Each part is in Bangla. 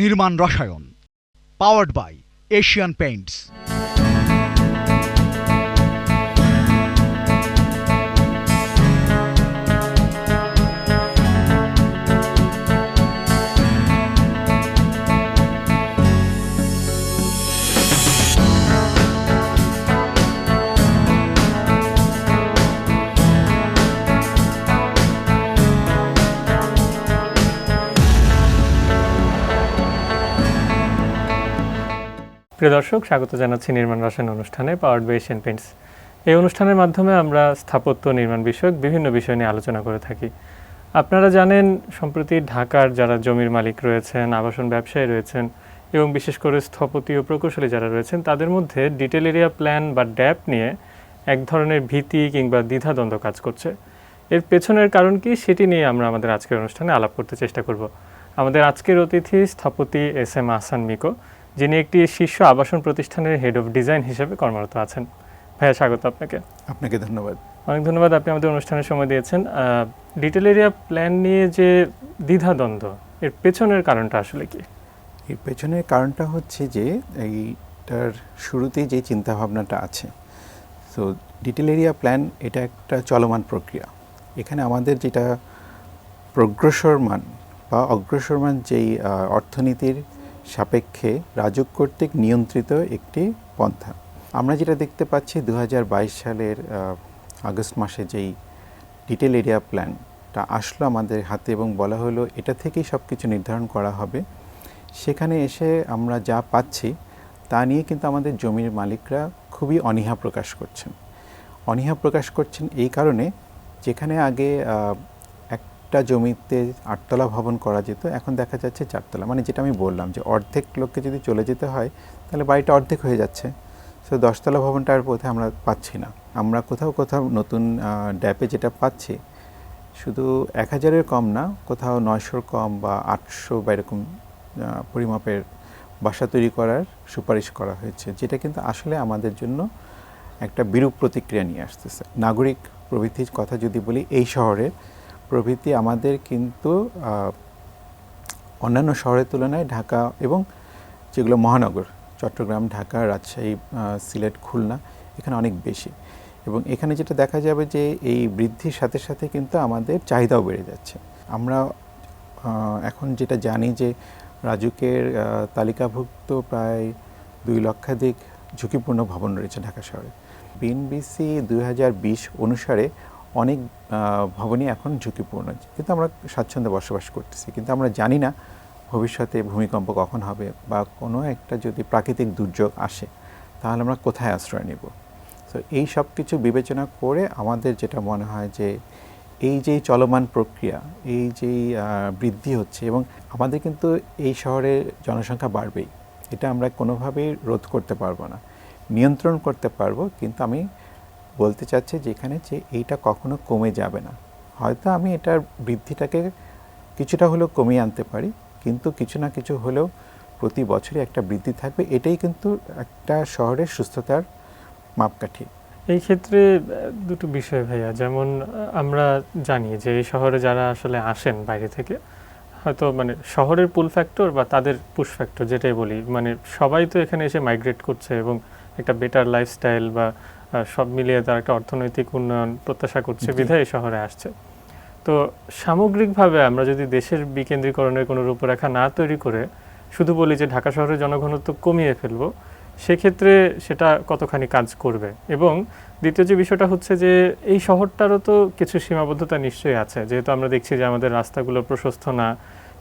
নির্মাণ রসায়ন, পাওয়ার্ড বাই এশিয়ান পেইন্টস। প্রিয় দর্শক, স্বাগত জানাচ্ছি নির্মাণ রসায়ন অনুষ্ঠানে পাওয়ার্ড বাই এশিয়ান পেইন্টস। এই অনুষ্ঠানের মাধ্যমে আমরা স্থাপত্য নির্মাণ বিষয়ক বিভিন্ন বিষয় নিয়ে আলোচনা করে থাকি। আপনারা জানেন, সম্প্রতি ঢাকার যারা জমির মালিক রয়েছেন, আবাসন ব্যবসায়ী রয়েছেন এবং বিশেষ করে স্থপতি ও প্রকৌশলী যারা রয়েছেন, তাদের মধ্যে ডিটেল এরিয়া প্ল্যান বা ড্যাপ নিয়ে এক ধরনের ভীতি কিংবা দ্বিধাদ্বন্দ্ব কাজ করছে। এর পেছনের কারণ কি, সেটি নিয়ে আমরা আমাদের আজকের অনুষ্ঠানে আলাপ করতে চেষ্টা করব। আমাদের আজকের অতিথি স্থপতি এস.এম. আহসান মিকো, যিনি একটি শীর্ষ আবাসন প্রতিষ্ঠানের হেড অফ ডিজাইন হিসেবে কর্মরত আছেন। ভাইয়া, স্বাগত আপনাকে। আপনাকে ধন্যবাদ। অনেক ধন্যবাদ, আপনি আমাদের অনুষ্ঠানের সময় দিয়েছেন। ডিটেল এরিয়া প্ল্যান নিয়ে যে দ্বিধাদ্বন্দ্ব, এর পেছনের কারণটা আসলে কি? এর পেছনের কারণটা হচ্ছে যে এইটার শুরুতেই যে চিন্তাভাবনাটা আছে, তো ডিটেল এরিয়া প্ল্যান এটা একটা চলমান প্রক্রিয়া। এখানে আমাদের যেটা প্রগ্রসরমান বা অগ্রসরমান যেই অর্থনীতির সাপেক্ষে রাজুক কর্তৃক নিয়ন্ত্রিত একটি পন্থা। আমরা যেটা দেখতে পাচ্ছি 2022 সালের আগস্ট মাসে যেই ডিটেল এরিয়া প্ল্যানটা আসলো আমাদের হাতে এবং বলা হলো এটা থেকেই সব কিছু নির্ধারণ করা হবে, সেখানে এসে আমরা যা পাচ্ছি তা নিয়ে কিন্তু আমাদের জমির মালিকরা খুবই অনীহা প্রকাশ করছেন। অনীহা প্রকাশ করছেন এই কারণে, যেখানে আগে একটা জমিতে 8 তলা ভবন করা যেত, এখন দেখা যাচ্ছে 4 তলা। মানে যেটা আমি বললাম যে অর্ধেক লোককে যদি চলে যেতে হয় তাহলে বাড়িটা অর্ধেক হয়ে যাচ্ছে। সো 10 তলা ভবনটার পথে আমরা পাচ্ছি না। আমরা কোথাও কোথাও নতুন ড্যাপে যেটা পাচ্ছি, শুধু 1000-এর কম না, কোথাও 900-র কম বা 800 বা এরকম পরিমাপের বাসা তৈরি করার সুপারিশ করা হয়েছে, যেটা কিন্তু আসলে আমাদের জন্য একটা বিরূপ প্রতিক্রিয়া নিয়ে আসতেছে। নাগরিক প্রবৃত্তির কথা যদি বলি, এই শহরে প্রবৃত্তি আমাদের কিন্তু অন্যান্য শহরের তুলনায় ঢাকা এবং যেগুলো মহানগর, চট্টগ্রাম, ঢাকা, রাজশাহী, সিলেট, খুলনা, এখানে অনেক বেশি। এবং এখানে যেটা দেখা যাবে যে এই বৃদ্ধির সাথে সাথে কিন্তু আমাদের চাহিদাও বেড়ে যাচ্ছে। আমরা এখন যেটা জানি যে রাজুকের তালিকাভুক্ত প্রায় 2 লক্ষাধিক ঝুঁকিপূর্ণ ভবন রয়েছে ঢাকা শহরে। বিএনবিসি 2020 অনুসারে অনেক ভবনই এখন ঝুঁকিপূর্ণ, কিন্তু আমরা স্বাচ্ছন্দ্যে বসবাস করতেছি। কিন্তু আমরা জানি না ভবিষ্যতে ভূমিকম্প কখন হবে বা কোনো একটা যদি প্রাকৃতিক দুর্যোগ আসে তাহলে আমরা কোথায় আশ্রয় নেব। তো এই সব কিছু বিবেচনা করে আমাদের যেটা মনে হয় যে এই যে চলমান প্রক্রিয়া, এই যেই বৃদ্ধি হচ্ছে, এবং আমাদের কিন্তু এই শহরে জনসংখ্যা বাড়বেই, এটা আমরা কোনোভাবেই রোধ করতে পারবো না। নিয়ন্ত্রণ করতে পারবো, কিন্তু আমি বলতে চাচ্ছি যে এখানে যে এইটা কখনো কমে যাবে না। হয়তো আমি এটার বৃদ্ধিটাকে কিছুটা হলেও কমিয়ে আনতে পারি, কিন্তু কিছু না কিছু হলেও প্রতি বছরই একটা বৃদ্ধি থাকবে। এটাই কিন্তু একটা শহরের সুস্থতার মাপকাঠি। এই ক্ষেত্রে দুটো বিষয় ভাইয়া, যেমন আমরা জানি যে এই শহরে যারা আসলে আসেন বাইরে থেকে, হয়তো মানে শহরের পুল ফ্যাক্টর বা তাদের পুশ ফ্যাক্টর যেটাই বলি, মানে সবাই তো এখানে এসে মাইগ্রেট করছে এবং একটা বেটার লাইফস্টাইল বা সব মিলিয়ে তার একটা অর্থনৈতিক উন্নয়ন প্রত্যাশা করছে, বিধায় এই শহরে আসছে। তো সামগ্রিকভাবে আমরা যদি দেশের বিকেন্দ্রীকরণের কোনো রূপরেখা না তৈরি করে শুধু বলি যে ঢাকা শহরের জনঘনত্ব কমিয়ে ফেলবো, সেক্ষেত্রে সেটা কতখানি কাজ করবে? এবং দ্বিতীয় যে বিষয়টা হচ্ছে যে এই শহরটারও তো কিছু সীমাবদ্ধতা নিশ্চয়ই আছে, যেহেতু আমরা দেখছি যে আমাদের রাস্তাগুলো প্রশস্ত না,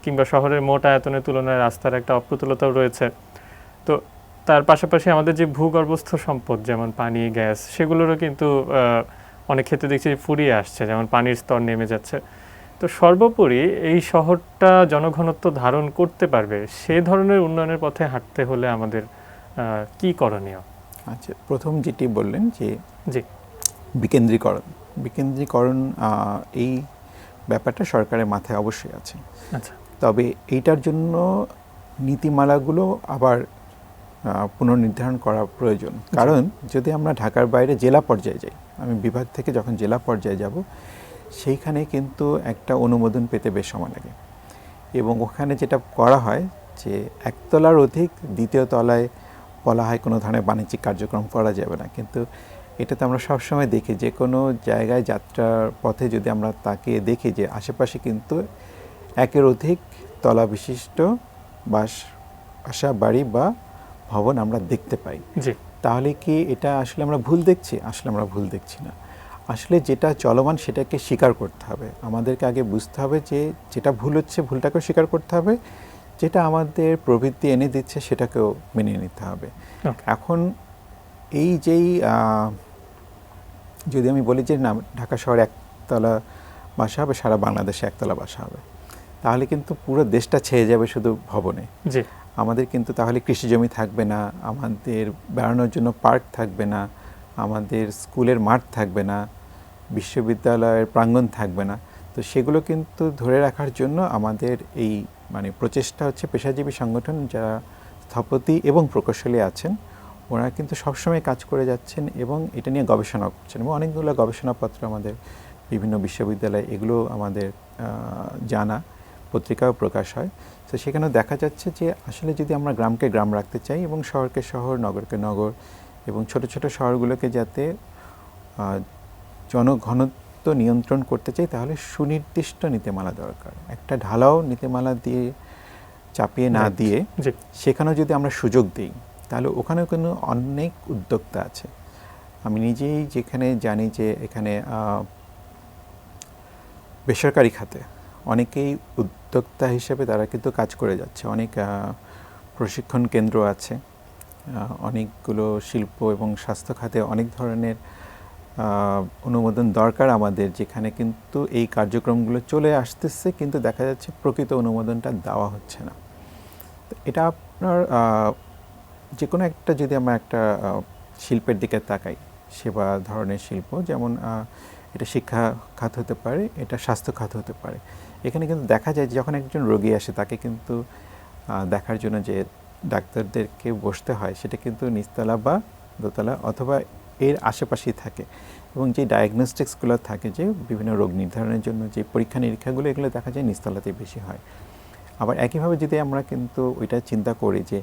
কিংবা শহরের মোট আয়তনের তুলনায় রাস্তার একটা অপ্রতুলতাও রয়েছে। তো তার পাশাপাশি আমাদের যে ভূগর্ভস্থ সম্পদ, যেমন পানি, গ্যাস, সেগুলোরও কিন্তু অনেক ক্ষেত্রে দেখছি ফুরিয়ে আসছে, যেমন পানির স্তর নেমে যাচ্ছে। তো সর্বোপরি এই শহরটা জনঘনত্ব ধারণ করতে পারবে সে ধরনের উন্নয়নের পথে হাঁটতে হলে আমাদের কি করণীয়? আচ্ছা, প্রথম যেটি বললেন যে জি, বিকেন্দ্রীকরণ, এই ব্যাপারটা সরকারের মাথায় অবশ্যই আছে। আচ্ছা, তবে এইটার জন্য নীতিমালাগুলো আবার পুনর্নির্ধারণ করা প্রয়োজন। কারণ যদি আমরা ঢাকার বাইরে জেলা পর্যায়ে যাই, আমি বিভাগ থেকে যখন জেলা পর্যায়ে যাব, সেইখানে কিন্তু একটা অনুমোদন পেতে বেশ সময় লাগে। এবং ওখানে যেটা করা হয় যে একতলার অধিক দ্বিতীয় তলায় বলা হয় কোনো ধরনের বাণিজ্যিক কার্যক্রম করা যাবে না, কিন্তু এটা তো আমরা সবসময় দেখি যে কোনো জায়গায় যাত্রার পথে যদি আমরা তাকিয়ে দেখি যে আশেপাশে কিন্তু একের অধিক তলা বিশিষ্ট বাসা বাড়ি বা ভবন আমরা দেখতে পাই। জি, তাহলে কি এটা আসলে আমরা ভুল দেখছি? আসলে আমরা ভুল দেখছি না। আসলে যেটা চলমান সেটাকে স্বীকার করতে হবে। আমাদেরকে আগে বুঝতে হবে যে যেটা ভুল হচ্ছে ভুলটাকেও স্বীকার করতে হবে, যেটা আমাদের প্রবৃত্তি এনে দিচ্ছে সেটাকেও মেনে নিতে হবে। Okay. এখন এই যেই যদি আমি বলি যে না ঢাকা শহরে একতলা বাসা হবে, সারা বাংলাদেশে একতলা বাসা হবে, তাহলে কিন্তু পুরো দেশটা ছেয়ে যাবে শুধু ভবনে। জি, আমাদের কিন্তু তাহলে কৃষি জমি থাকবে না, আমাদের বেড়ানোর জন্য পার্ক থাকবে না, আমাদের স্কুলের মাঠ থাকবে না, বিশ্ববিদ্যালয়ের প্রাঙ্গণ থাকবে না। তো সেগুলো কিন্তু ধরে রাখার জন্য আমাদের এই মানে প্রচেষ্টা হচ্ছে পেশাজীবী সংগঠন যারা স্থপতি এবং প্রকৌশলী আছেন ওনারা কিন্তু সবসময় কাজ করে যাচ্ছেন এবং এটা নিয়ে গবেষণা করছেন এবং অনেকগুলো গবেষণাপত্র আমাদের বিভিন্ন বিশ্ববিদ্যালয়ে এগুলো আমাদের জানা পত্রিকাও প্রকাশ হয়। তো সেখানেও দেখা যাচ্ছে যে আসলে যদি আমরা গ্রামকে গ্রাম রাখতে চাই এবং শহরকে শহর, নগরকে নগর এবং ছোট ছোট শহরগুলোকে যাতে জনঘনত্ব নিয়ন্ত্রণ করতে চাই, তাহলে সুনির্দিষ্ট নীতিমালা দরকার। একটা ঢালাও নীতিমালা দিয়ে চাপিয়ে না দিয়ে জি, সেখানেও যদি আমরা সুযোগ দিই তাহলে ওখানেও কিন্তু অনেক উদ্যোক্তা আছে। আমি নিজেই যেখানে জানি যে এখানে বেসরকারি খাতে অনেকেই উদ্যোক্তা হিসেবে তারা কিন্তু কাজ করে যাচ্ছে। অনেক প্রশিক্ষণ কেন্দ্র আছে, অনেকগুলো শিল্প এবং স্বাস্থ্য খাতে অনেক ধরনের অনুমোদন দরকার আমাদের, যেখানে কিন্তু এই কার্যক্রমগুলো চলে আসতেছে কিন্তু দেখা যাচ্ছে প্রকৃত অনুমোদনটা দেওয়া হচ্ছে না। তো এটা আপনার যে কোনো একটা যদি আমরা একটা শিল্পের দিকে তাকাই, সেবা ধরনের শিল্প, যেমন এটা শিক্ষা খাত হতে পারে, এটা স্বাস্থ্য খাত হতে পারে। এখানে কিন্তু দেখা যায় যে যখন একজন রোগী আসে তাকে কিন্তু দেখার জন্য যে ডাক্তারদেরকে বসতে হয় সেটা কিন্তু নিচতলা বা দোতলা অথবা এর আশেপাশেই থাকে এবং যে ডায়াগনস্টিক্সগুলো থাকে যে বিভিন্ন রোগ নির্ধারণের জন্য যে পরীক্ষা নিরীক্ষাগুলো এগুলো দেখা যায় নিচতলাতেই বেশি হয়। আবার একইভাবে যদি আমরা কিন্তু ওইটা চিন্তা করি যে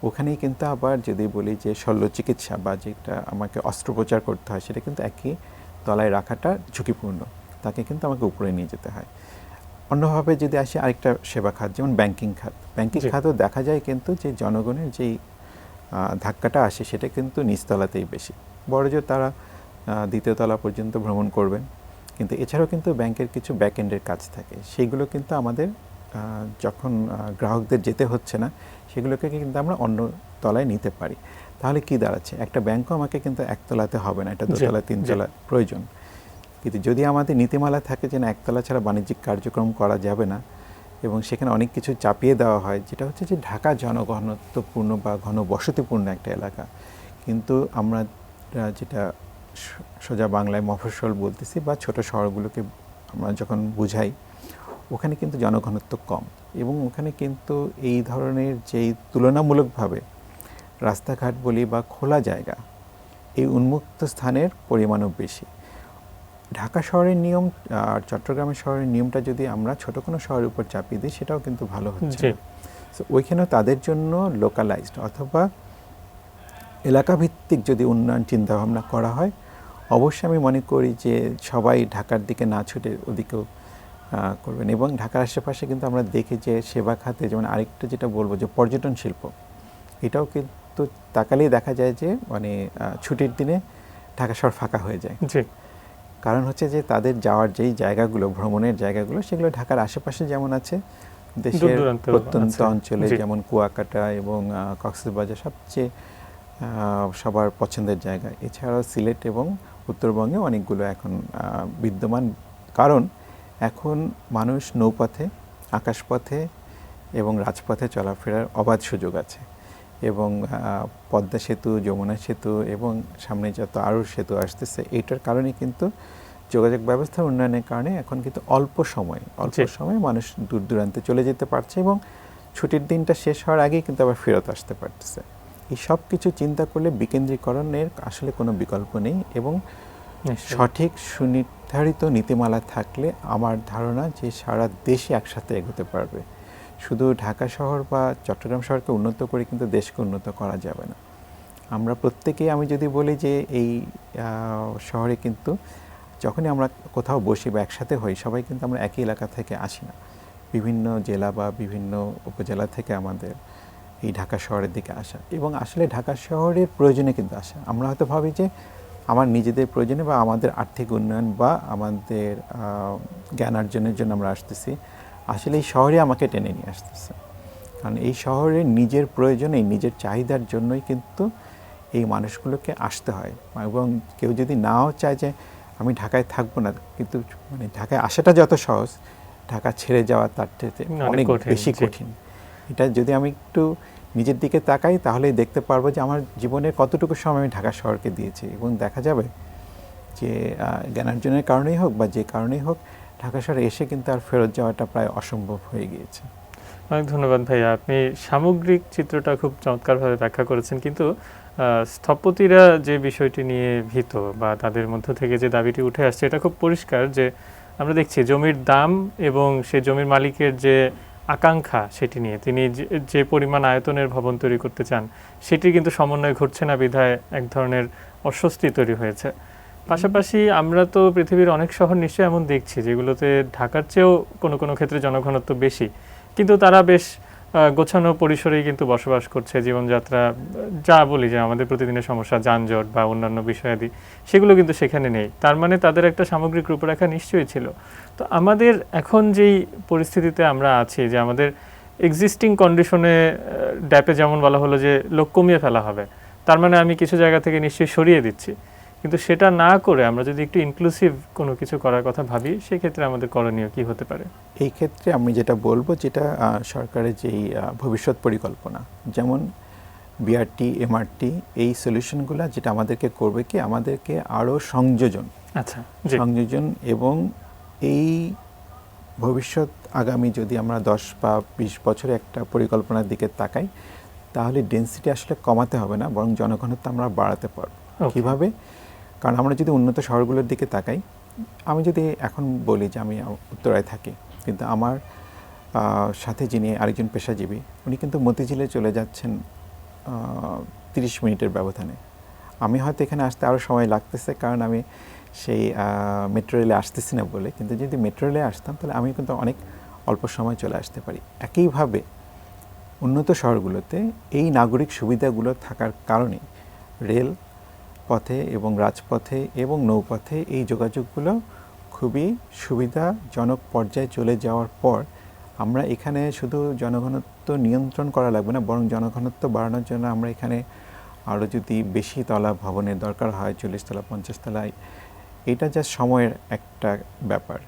ওখানেই কিন্তু আবার যদি বলি যে শল্য চিকিৎসা বা যেটা আমাকে অস্ত্রোপচার করতে হয় সেটা কিন্তু একই তলায় রাখাটা ঝুঁকিপূর্ণ, তাকে কিন্তু আমাকে উপরে নিয়ে যেতে হয়। অন্যভাবে যদি আসি আরেকটা সেবা খাত যেমন ব্যাংকিং খাত, ব্যাংকিং খাতও দেখা যায় কিন্তু যে জনগণের যেই ধাক্কাটা আসে সেটা কিন্তু নিচতলাতেই বেশি। বড়জোর তারা দ্বিতীয় তলা পর্যন্ত ভ্রমণ করবেন, কিন্তু এছাড়াও কিন্তু ব্যাংকের কিছু ব্যাকএন্ডের কাজ থাকে, সেইগুলো কিন্তু আমাদের যখন গ্রাহকদের যেতে হচ্ছে না সেগুলোকে কিন্তু আমরা অন্য তলায় নিতে পারি। তাহলে কি দাঁড়াচ্ছে, একটা ব্যাংকও আমাকে কিন্তু একতলাতে হবে না, এটা দোতলা তিনতলা প্রয়োজন। কিন্তু যদি আমাদের নীতিমালা থাকে যে না একতলা ছাড়া বাণিজ্যিক কার্যক্রম করা যাবে না এবং সেখানে অনেক কিছু চাপিয়ে দেওয়া হয়, যেটা হচ্ছে যে ঢাকা জনঘনত্বপূর্ণ বা ঘনবসতিপূর্ণ একটা এলাকা, কিন্তু আমরা যেটা সোজা বাংলায় মফস্বল বলতেছি বা ছোট শহরগুলোকে আমরা যখন বুঝাই ওখানে কিন্তু জনঘনত্ব কম এবং ওখানে কিন্তু এই ধরনের যেই তুলনামূলকভাবে রাস্তাঘাট বলি বা খোলা জায়গা, এই উন্মুক্ত স্থানের পরিমাণও বেশি। ঢাকা শহরের নিয়ম আর চট্টগ্রামের শহরের নিয়মটা যদি আমরা ছোট কোনো শহরের উপর চাপিয়ে দিই সেটাও কিন্তু ভালো হচ্ছে না। সো ওইখানেও তাদের জন্য লোকালাইজড অথবা এলাকাভিত্তিক যদি উন্নয়ন চিন্তাভাবনা করা হয়, অবশ্যই আমি মনে করি যে সবাই ঢাকার দিকে না ছুটে ওদিকেও করবেন। এবং ঢাকার আশেপাশে কিন্তু আমরা দেখি যে সেবা খাতে যেমন আরেকটা যেটা বলবো যে পর্যটন শিল্প, এটাও কিন্তু তাকালেই দেখা যায় যে মানে ছুটির দিনে ঢাকা শহর ফাঁকা হয়ে যায়। কারণ হচ্ছে যে তাদের যাওয়ার যেই জায়গাগুলো, ভ্রমণের জায়গাগুলো, সেগুলো ঢাকার আশেপাশে যেমন আছে, দেশের প্রত্যন্ত অঞ্চলে যেমন কুয়াকাটা এবং কক্সবাজার সবচেয়ে সবার পছন্দের জায়গা। এছাড়াও সিলেট এবং উত্তরবঙ্গে অনেকগুলো এখন বিদ্যমান, কারণ এখন মানুষ নৌপথে, আকাশপথে এবং রাজপথে চলাফেরার অবাধ সুযোগ আছে এবং পদ্মা সেতু, যমুনা সেতু এবং সামনে যত আরও সেতু আসতেছে, এইটার কারণে কিন্তু যোগাযোগ ব্যবস্থার উন্নয়নের কারণে এখন কিন্তু অল্প সময়ে মানুষ দূর দূরান্তে চলে যেতে পারছে এবং ছুটির দিনটা শেষ হওয়ার আগেই কিন্তু আবার ফেরত আসতে পারতেছে। এই সব কিছু চিন্তা করলে বিকেন্দ্রীকরণের আসলে কোনো বিকল্প নেই এবং সঠিক সুনির্ধারিত নীতিমালা থাকলে আমার ধারণা যে সারা দেশে একসাথে এগোতে পারবে। শুধু ঢাকা শহর বা চট্টগ্রাম শহরকে উন্নত করে কিন্তু দেশকে উন্নত করা যাবে না। আমরা প্রত্যেকেই, আমি যদি বলি যে এই শহরে কিন্তু যখনই আমরা কোথাও বসি বা একসাথে হই, সবাই কিন্তু আমরা একই এলাকা থেকে আসি না, বিভিন্ন জেলা বা বিভিন্ন উপজেলা থেকে আমাদের এই ঢাকা শহরের দিকে আসা, এবং আসলে ঢাকা শহরের প্রয়োজনে কিন্তু আসা। আমরা হয়তো ভাবি যে আমার নিজেদের প্রয়োজনে বা আমাদের আর্থিক উন্নয়ন বা আমাদের জ্ঞান অর্জনের জন্য আমরা আসতেছি, আসলে এই শহরে আমাকে টেনে নিয়ে আসতেছে। কারণ এই শহরে নিজের প্রয়োজনে, নিজের চাহিদার জন্যই কিন্তু এই মানুষগুলোকে আসতে হয়। এবং কেউ যদি নাও চায় যে আমি ঢাকায় থাকবো না, কিন্তু মানে ঢাকায় আসাটা যত সহজ, ঢাকা ছেড়ে যাওয়া তার থেকে অনেক বেশি কঠিন। এটা যদি আমি একটু নিজের দিকে তাকাই, তাহলেই দেখতে পারবো যে আমার জীবনের কতটুকু সময় আমি ঢাকা শহরকে দিয়েছি, এবং দেখা যাবে যে জ্ঞানার্জনের কারণেই হোক বা যে কারণেই হোক, ঢাকা শহরে এসে কিন্তু আর ফেরত যাওয়াটা প্রায় অসম্ভব হয়ে গিয়েছে। অনেক ধন্যবাদ ভাইয়া, আপনি সামগ্রিক চিত্রটা খুব চমৎকারভাবে ব্যাখ্যা করেছেন। কিন্তু স্থপতিরা যে বিষয়টি নিয়ে ভীত বা তাদের মধ্য থেকে যে দাবিটি উঠে আসছে, এটা খুব পরিষ্কার যে আমরা দেখছি জমির দাম এবং সে জমির মালিকের যে আকাঙ্ক্ষা সেটি নিয়ে, তিনি যে পরিমাণ আয়তনের ভবন তৈরি করতে চান, সেটি কিন্তু সমন্বয় ঘটছে না বিধায় এক ধরনের অস্বস্তি তৈরি হয়েছে। পাশাপাশি আমরা তো পৃথিবীর অনেক শহর নিশ্চয়ই এমন দেখছি যেগুলোতে ঢাকার চেয়েও কোনো কোনো ক্ষেত্রে জনঘনত্ব বেশি, কিন্তু তারা বেশ গোছানো পরিসরেই কিন্তু বসবাস করছে। জীবনযাত্রা যা বলি যে আমাদের প্রতিদিনের সমস্যা, যানজট বা অন্যান্য বিষয়াদি, সেগুলো কিন্তু সেখানে নেই। তার মানে তাদের একটা সামগ্রিক রূপরেখা নিশ্চয়ই ছিল। তো আমাদের এখন যেই পরিস্থিতিতে আমরা আছি, যে আমাদের এক্সিস্টিং কন্ডিশনে ড্যাপে যেমন বলা হলো যে লোক কমিয়ে ফেলা হবে, তার মানে আমি কিছু জায়গা থেকে নিশ্চয়ই সরিয়ে দিচ্ছি। কিন্তু সেটা না করে আমরা যদি একটু ইনক্লুসিভ কোনো কিছু করার কথা ভাবি, সেক্ষেত্রে আমাদের করণীয় কি হতে পারে? এই ক্ষেত্রে আমি যেটা বলবো, যেটা সরকারের যেই ভবিষ্যৎ পরিকল্পনা, যেমন বিআরটি, এমআরটি, এই সলিউশনগুলো যেটা আমাদেরকে করবে কি, আমাদেরকে আরও সংযোজন, এবং এই ভবিষ্যৎ আগামী যদি আমরা 10 বা 20 বছরে একটা পরিকল্পনার দিকে তাকাই, তাহলে ডেন্সিটি আসলে কমাতে হবে না, বরং জনঘনত্ব আমরা বাড়াতে পারবো। কীভাবে? কারণ আমরা যদি উন্নত শহরগুলোর দিকে তাকাই, আমি যদি এখন বলি যে আমি উত্তরায় থাকি, কিন্তু আমার সাথে যিনি আরেকজন পেশাজীবী, উনি কিন্তু মতিঝিলে চলে যাচ্ছেন 30 মিনিটের ব্যবধানে। আমি হয়তো এখানে আসতে আরও সময় লাগতেছে, কারণ আমি সেই মেট্রো রেলে আসতেছি না বলে, কিন্তু যদি মেট্রো রেলে আসতাম তাহলে আমি কিন্তু অনেক অল্প সময় চলে আসতে পারি। একইভাবে উন্নত শহরগুলোতে এই নাগরিক সুবিধাগুলো থাকার কারণে রেল পথে এবং রাজপথে এবং নৌপথে এই যোগাযোগগুলো খুবই সুবিধাজনক পর্যায়ে চলে যাওয়ার পর আমরা এখানে শুধু জনঘনত্ব নিয়ন্ত্রণ করা লাগবে না, বরং জনঘনত্ব বাড়ানোর জন্য আমরা এখানে আরও যদি বেশি তলা ভবনের দরকার হয়, 40 তলা 50 তলায়, এটা যা সময়ের একটা ব্যাপার।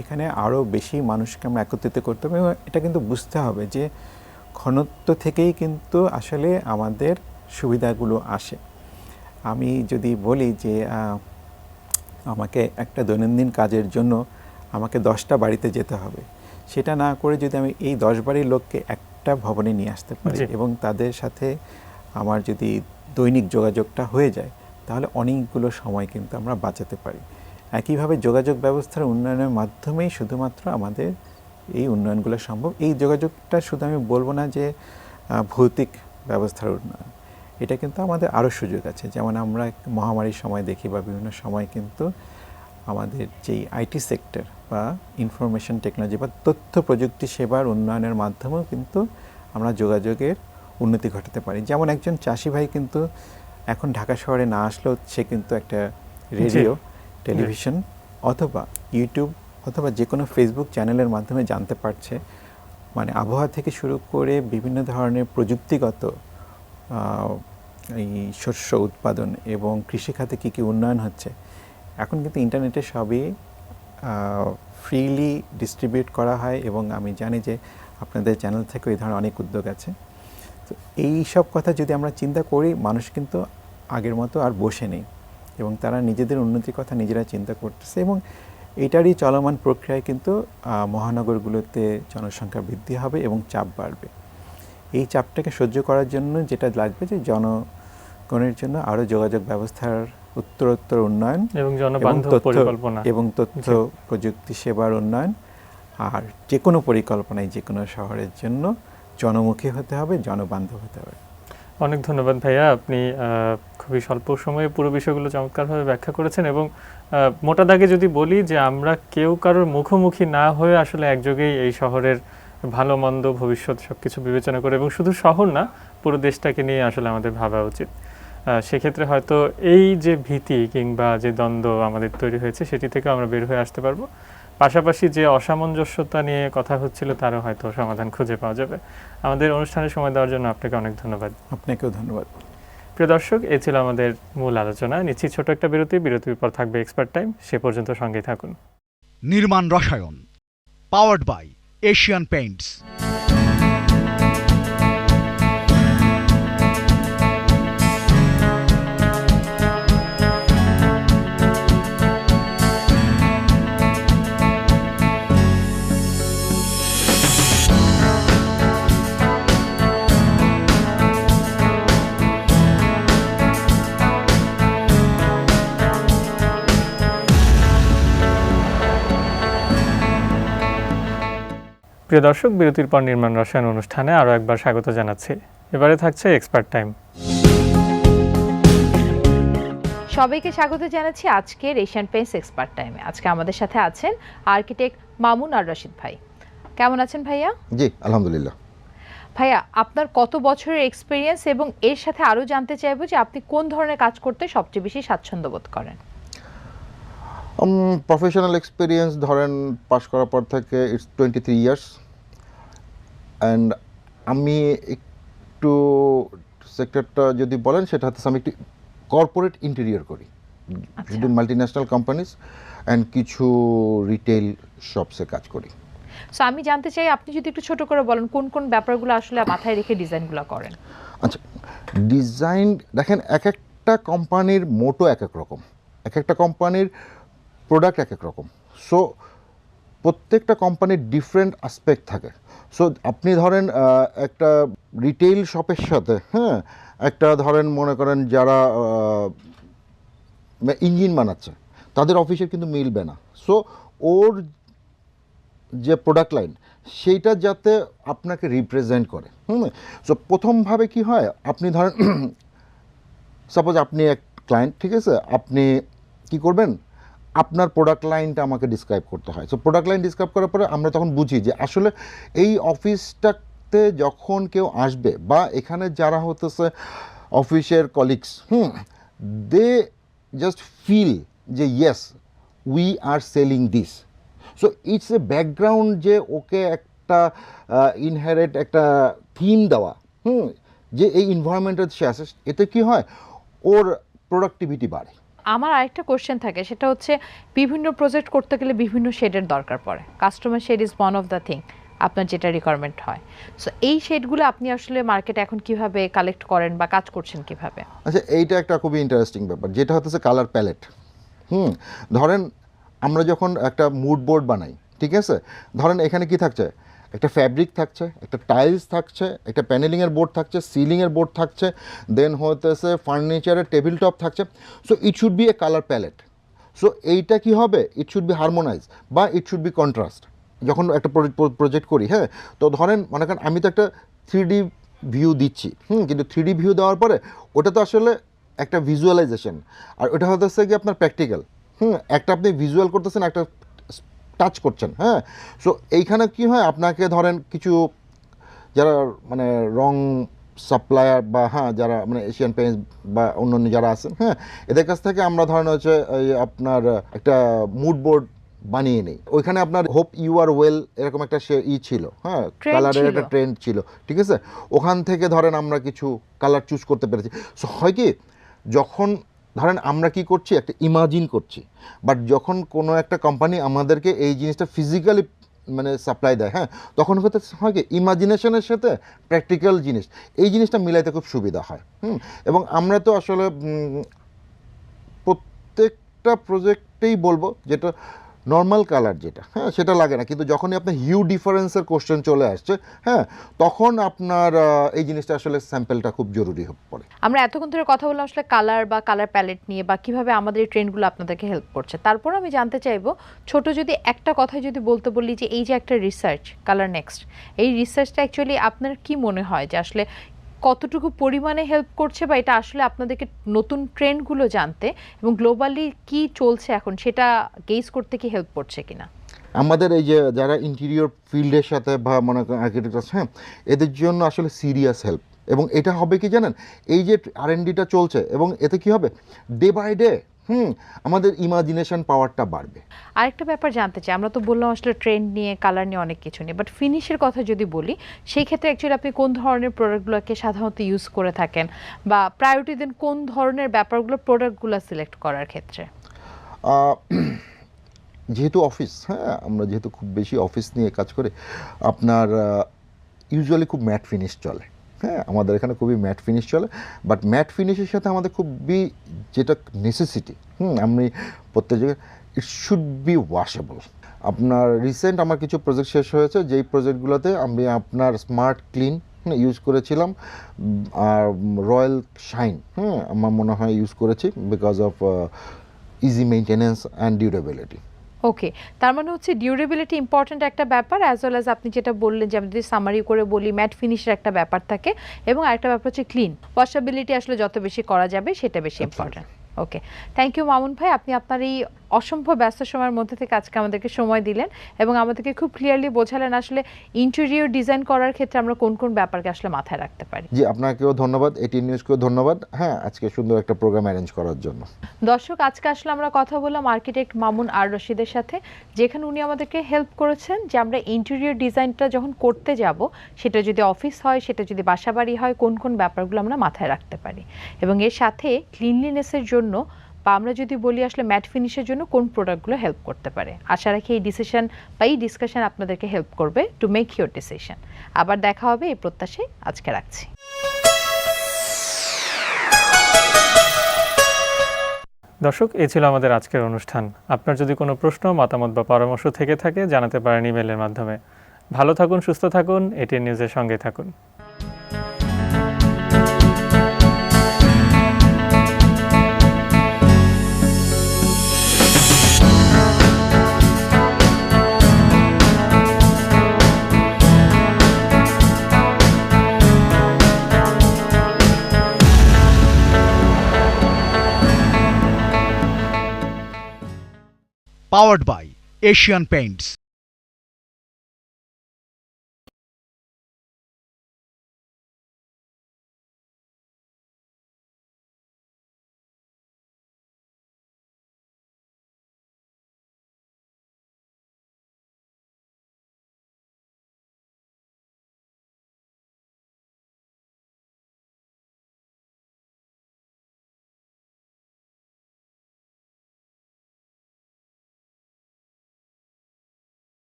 এখানে আরও বেশি মানুষকে আমরা একত্রিত করতে হবে, এবং এটা কিন্তু বুঝতে হবে যে ঘনত্ব থেকেই কিন্তু আসলে আমাদের সুবিধাগুলো আসে। আমি যদি বলি যে আমাকে একটা দৈনন্দিন কাজের জন্য আমাকে 10টা বাড়িতে যেতে হবে, সেটা না করে যদি আমি এই 10 বাড়ির লোককে একটা ভবনে নিয়ে আসতে পারি এবং তাদের সাথে আমার যদি দৈনিক যোগাযোগটা হয়ে যায়, তাহলে অনেকগুলো সময় কিন্তু আমরা বাঁচাতে পারি। একইভাবে যোগাযোগ ব্যবস্থার উন্নয়নের মাধ্যমেই শুধুমাত্র আমাদের এই উন্নয়নগুলো সম্ভব। এই যোগাযোগটা শুধু আমি বলবো না যে ভৌতিক ব্যবস্থার উন্নয়ন, এটা কিন্তু আমাদের আরও সুযোগ আছে। যেমন আমরা মহামারীর সময় দেখি বা বিভিন্ন সময় কিন্তু আমাদের যেই আইটি সেক্টর বা ইনফরমেশন টেকনোলজি বা তথ্য প্রযুক্তি সেবার উন্নয়নের মাধ্যমেও কিন্তু আমরা যোগাযোগের উন্নতি ঘটাতে পারি। যেমন একজন চাষি ভাই কিন্তু এখন ঢাকা শহরে না আসলেও সে কিন্তু একটা রেডিও, টেলিভিশন অথবা ইউটিউব অথবা যে কোনো ফেসবুক চ্যানেলের মাধ্যমে জানতে পারছে, মানে আবহাওয়া থেকে শুরু করে বিভিন্ন ধরনের প্রযুক্তিগত এই শস্য উৎপাদন এবং কৃষিখাতে কী কী উন্নয়ন হচ্ছে, এখন কিন্তু ইন্টারনেটে সবই ফ্রিলি ডিস্ট্রিবিউট করা হয়। এবং আমি জানি যে আপনাদের চ্যানেল থেকেও এই ধরনের অনেক উদ্যোগ আছে। তো এই সব কথা যদি আমরা চিন্তা করি, মানুষ কিন্তু আগের মতো আর বসে নেই, এবং তারা নিজেদের উন্নতির কথা নিজেরা চিন্তা করতেছে, এবং এটারই চলমান প্রক্রিয়ায় কিন্তু মহানগরগুলোতে জনসংখ্যা বৃদ্ধি হবে এবং চাপ বাড়বে। এই চাপটাকে সহ্য করার জন্য যেটা লাগবে যে জনগণের জন্য আরও যোগাযোগ ব্যবস্থার উত্তরোত্তর উন্নয়ন এবং জনবান্ধব পরিকল্পনা এবং তথ্য প্রযুক্তি সেবার উন্নয়ন, আর যে কোনো পরিকল্পনায় যে কোনো শহরের জন্য জনমুখী হতে হবে, জনবান্ধব হতে হবে। অনেক ধন্যবাদ ভাইয়া, আপনি খুবই স্বল্প সময়ে পুরো বিষয়গুলো চমৎকারভাবে ব্যাখ্যা করেছেন। এবং মোটা দাগে যদি বলি যে আমরা কেউ কারোর মুখোমুখি না হয়ে আসলে একযোগেই এই শহরের ভালো মন্দ ভবিষ্যৎ সবকিছু বিবেচনা করে, এবং শুধু শহর না পুরো দেশটাকে নিয়ে আসলে আমাদের ভাবা উচিত। সেক্ষেত্রে হয়তো এই যে ভীতি কিংবা যে দ্বন্দ্ব আমাদের তৈরি হয়েছে সেটি থেকে আমরা বের হয়ে আসতে পারবো। পাশাপাশি যে অসামঞ্জস্যতা নিয়ে কথা হচ্ছিল তারও হয়তো সমাধান খুঁজে পাওয়া যাবে। আমাদের অনুষ্ঠানে সময় দেওয়ার জন্য আপনাকে অনেক ধন্যবাদ। আপনাকেও ধন্যবাদ। প্রিয় দর্শক, এই ছিল আমাদের মূল আলোচনা। নিচ্ছি ছোট একটা বিরতির পর থাকবে এক্সপার্ট টাইম। সে পর্যন্ত সঙ্গেই থাকুন। নির্মাণ রসায়ন, পাওয়ার্ড বাই এশিয়ান পেইন্টস। প্রিয় দর্শক, বিরতির পর নির্মাণ রসায়ন অনুষ্ঠানে আরও একবার স্বাগত জানাচ্ছি। এবারে থাকছে এক্সপার্ট টাইম। সবাইকে স্বাগত জানাচ্ছি আজকের এশিয়ান পেইন্টস এক্সপার্ট টাইমে। আজকে আমাদের সাথে আছেন আর্কিটেক্ট মামুন আর রশিদ ভাই। কেমন আছেন ভাইয়া? জি আলহামদুলিল্লাহ। ভাইয়া, আপনার কত বছরের এক্সপিরিয়েন্স, এবং এর সাথে আরও জানতে চাইবো যে আপনি কোন ধরনের কাজ করতে সবচেয়ে বেশি স্বাচ্ছন্দ্য বোধ করেন? প্রফেশনাল এক্সপিরিয়েন্স ধরেন পাশ করার পর থেকে ইটস 23 ইয়ার্স, অ্যান্ড আমি একটু সেক্টরটা যদি বলেন সেটা হচ্ছে আমি একটু কর্পোরেট ইন্টেরিয়র করি, শুধু মাল্টিন্যাশনাল কোম্পানিজ অ্যান্ড কিছু রিটেল শপসে কাজ করি। সো আমি জানতে চাই আপনি যদি একটু ছোট করে বলেন কোন কোন ব্যাপারগুলো আসলে মাথায় রেখে ডিজাইনগুলো করেন। আচ্ছা, ডিজাইন দেখেন এক একটা কোম্পানির মোটো এক এক রকম, এক একটা কোম্পানির প্রোডাক্ট এক এক রকম। সো প্রত্যেকটা কোম্পানির ডিফারেন্ট আসপেক্ট থাকে। সো আপনি ধরেন একটা রিটেইল শপের সাথে একটা ধরেন মনে করেন যারা ইঞ্জিন বানাচ্ছে তাদের অফিসের কিন্তু মিলবে না। সো ওর যে প্রোডাক্ট লাইন সেইটা যাতে আপনাকে রিপ্রেজেন্ট করে। সো প্রথমভাবে কি হয়, আপনি ধরেন সাপোজ আপনি এক ক্লায়েন্ট, ঠিক আছে, আপনি কি করবেন, আপনার প্রোডাক্ট লাইনটা আমাকে ডিসক্রাইব করতে হয়। সো প্রোডাক্ট লাইন ডিসক্রাইব করার পরে আমরা তখন বুঝি যে আসলে এই অফিসটাতে যখন কেউ আসবে বা এখানে যারা হতেছে অফিসের কলিগস, দে জাস্ট ফিল যে yes we are selling this. So it's a background যে ওকে একটা ইনহেরিট একটা থিম দেওয়া, যে এই এনভায়রনমেন্টের সে আসে, এতে কি হয় ওর প্রোডাক্টিভিটি বাড়ে। আমার আরেকটা কোশ্চেন থাকে, সেটা হচ্ছে বিভিন্ন প্রজেক্ট করতে গেলে বিভিন্ন শেডের দরকার পড়ে। Customer shade is one of the thing, আপনার যেটা রিকোয়ারমেন্ট হয়। সো এই শেডগুলো আপনি আসলে মার্কেটে এখন কিভাবে কালেক্ট করেন বা কাজ করছেন কিভাবে? আচ্ছা, এইটা একটা খুবই ইন্টারেস্টিং ব্যাপার, যেটা হচ্ছে কালার প্যালেট। ধরেন আমরা যখন একটা মুড বোর্ড বানাই, ঠিক আছে, ধরেন এখানে কি থাকছে, একটা ফ্যাব্রিক থাকছে, একটা টাইলস থাকছে, একটা প্যানেলিংয়ের বোর্ড থাকছে, সিলিংয়ের বোর্ড থাকছে, দেন হতেছে ফার্নিচারের টেবিল টপ থাকছে। So it should be a colour palette. So এইটা কি হবে, ইট শুড বি হারমোনাইজ বা ইট শুড বি কন্ট্রাস্ট। যখন একটা প্রজেক্ট করি, তো ধরেন মনে করেন আমি তো একটা 3D ভিউ দিচ্ছি, কিন্তু 3D ভিউ দেওয়ার পরে ওটা তো আসলে একটা ভিজুয়ালাইজেশন, আর ওটা হতেছে কি আপনার প্র্যাকটিক্যাল। একটা আপনি ভিজুয়াল করতেছেন, একটা টাচ করছেন। সো এইখানে কি হয়, আপনাকে ধরেন কিছু যারা মানে রং সাপ্লায়ার বা যারা মানে এশিয়ান পেইন্টস বা অন্যান্য যারা আছেন, এদের কাছ থেকে আমরা ধরেন হচ্ছে এই আপনার একটা মুড বোর্ড বানিয়ে নেই। ওইখানে আপনার হোপ ইউ আর ওয়েল এরকম একটা ছিল, কালারের একটা ট্রেন্ড ছিল, ঠিক আছে। ওখান থেকে ধরেন আমরা কিছু কালার চুজ করতে পেরেছি। সো হয় কি, যখন ধরেন আমরা কি করছি, একটা ইমাজিন করছি, বাট যখন কোনো একটা কোম্পানি আমাদেরকে এই জিনিসটা ফিজিক্যালি মানে সাপ্লাই দেয়, তখন হতে হয় কি, ইমাজিনেশনের সাথে প্র্যাকটিক্যাল জিনিস, এই জিনিসটা মিলাইতে খুব সুবিধা হয়। এবং আমরা তো আসলে প্রত্যেকটা প্রজেক্টেই বলবো যেটা নর্মাল কালার যেটা, হ্যাঁ সেটা লাগে না, কিন্তু যখনই আপনার হিউ ডিফারেন্সের কোশ্চেন চলে আসছে, হ্যাঁ তখন আপনার এই জিনিসটা আসলে স্যাম্পলটা খুব জরুরি হয়ে পড়ে। আমরা এতক্ষণ ধরে কথা বললাম আসলে কালার বা কালার প্যালেট নিয়ে বা কিভাবে আমাদের এই ট্রেন্ডগুলো আপনাদেরকে হেল্প করছে। তারপর আমি জানতে চাইবো, ছোট যদি একটা কথা যদি বলতে বলি যে এই যে একটা রিসার্চ কালার নেক্সট, এই রিসার্চটা অ্যাকচুয়ালি আপনার কি মনে হয় যে আসলে কতটুকু পরিমাণে হেল্প করছে, বা এটা আসলে আপনাদেরকে নতুন ট্রেন্ডগুলো জানতে এবং গ্লোবালি কি চলছে এখন সেটা গেজ করতে কি হেল্প করছে কিনা? আমাদের এই যে যারা ইন্টেরিয়র ফিল্ডের সাথে বা মনে করেন আর্কিটেক্ট আছে, হ্যাঁ এদের জন্য আসলে সিরিয়াস হেল্প। এবং এটা হবে কি জানেন, এই যে R&Dটা চলছে এবং এতে কি হবে, ডে বাই ডে আমাদের ইমাজিনেশন পাওয়ারটা বাড়বে। আরেকটা ব্যাপার জানতে চাই, আমরা তো বললাম আসলে ট্রেন্ড নিয়ে, কালার নিয়ে অনেক কিছু নিয়ে, বাট ফিনিশের কথা যদি বলি, সেই ক্ষেত্রে অ্যাকচুয়ালি আপনি কোন ধরনের প্রোডাক্টগুলোকে সাধারণত ইউজ করে থাকেন বা প্রায়োরিটি দেন কোন ধরনের ব্যাপারগুলো প্রোডাক্টগুলো সিলেক্ট করার ক্ষেত্রে? যেহেতু অফিস, হ্যাঁ আমরা যেহেতু খুব বেশি অফিস নিয়ে কাজ করি, আপনার ইউজুয়ালি খুব ম্যাট ফিনিশ চলে, হ্যাঁ আমাদের এখানে খুবই ম্যাট ফিনিশ চলে। বাট ম্যাট ফিনিশের সাথে আমাদের খুবই যেটা নেসেসিটি, আমি প্রত্যেক জায়গায় ইট শুড বি ওয়াশেবল। আপনার রিসেন্ট আমার কিছু প্রজেক্ট শেষ হয়েছে, যেই প্রজেক্টগুলোতে আমি আপনার স্মার্ট ক্লিন ইউজ করেছিলাম, আর রয়্যাল শাইন আমার মনে হয় ইউজ করেছি, because of easy maintenance and durability. Okay, তার মানে হচ্ছে ডিউরেবিলিটি ইম্পর্ট্যান্ট একটা ব্যাপার, অ্যাজ ওয়েল অ্যাজ আপনি যেটা বললেন যে আমি যদি সামারি করে বলি ম্যাট ফিনিশের একটা ব্যাপার থাকে, এবং আরেকটা ব্যাপার হচ্ছে ক্লিন ওয়াশেবিলিটি, আসলে যত বেশি করা যাবে সেটা বেশি important. Okay, thank you Mamun ভাই, আপনি আপনার এই অসম্ভব ব্যস্ত সময়ের মধ্যে থেকে আজকে আমাদেরকে সময় দিলেন এবং আমাদেরকে খুব ক্লিয়ারলি বোঝালেন আসলে ইন্টেরিয়র ডিজাইন করার ক্ষেত্রে আমরা কোন কোন ব্যাপারকে আসলে মাথায় রাখতে পারি। জি, আপনাকেও ধন্যবাদ, এটিএন নিউজকেও ধন্যবাদ, হ্যাঁ আজকে সুন্দর একটা প্রোগ্রাম অ্যারেঞ্জ করার জন্য। দর্শক, আজকে আসলে আমরা কথা বললাম আর্কিটেক্ট মামুন আর রশিদের সাথে, যেখানে উনি আমাদেরকে হেল্প করেছেন যে আমরা ইন্টেরিয়র ডিজাইনটা যখন করতে যাব, সেটা যদি অফিস হয়, সেটা যদি বাসাবাড়ি হয়, কোন কোন ব্যাপারগুলো আমরা মাথায় রাখতে পারি, এবং এর সাথে ক্লিনলিনেসের জন্য বা আমরা যদি বলি আসলে ম্যাট ফিনিশের জন্য কোন প্রোডাক্টগুলো হেল্প করতে পারে। আশা রাখি এই ডিসিশন বা এই ডিসকাশন আপনাদেরকে হেল্প করবে টু মেক ইউর ডিসিশন। আবার দেখা হবে এই প্রত্যাশায় আজকে রাখছি। দর্শক, এই ছিল আমাদের আজকের অনুষ্ঠান। আপনার যদি কোনো প্রশ্ন, মতামত বা পরামর্শ থেকে থাকে জানাতে পারেন ইমেলের মাধ্যমে। ভালো থাকুন, সুস্থ থাকুন, এটিএন নিউজের সঙ্গে থাকুন। Powered by Asian Paints.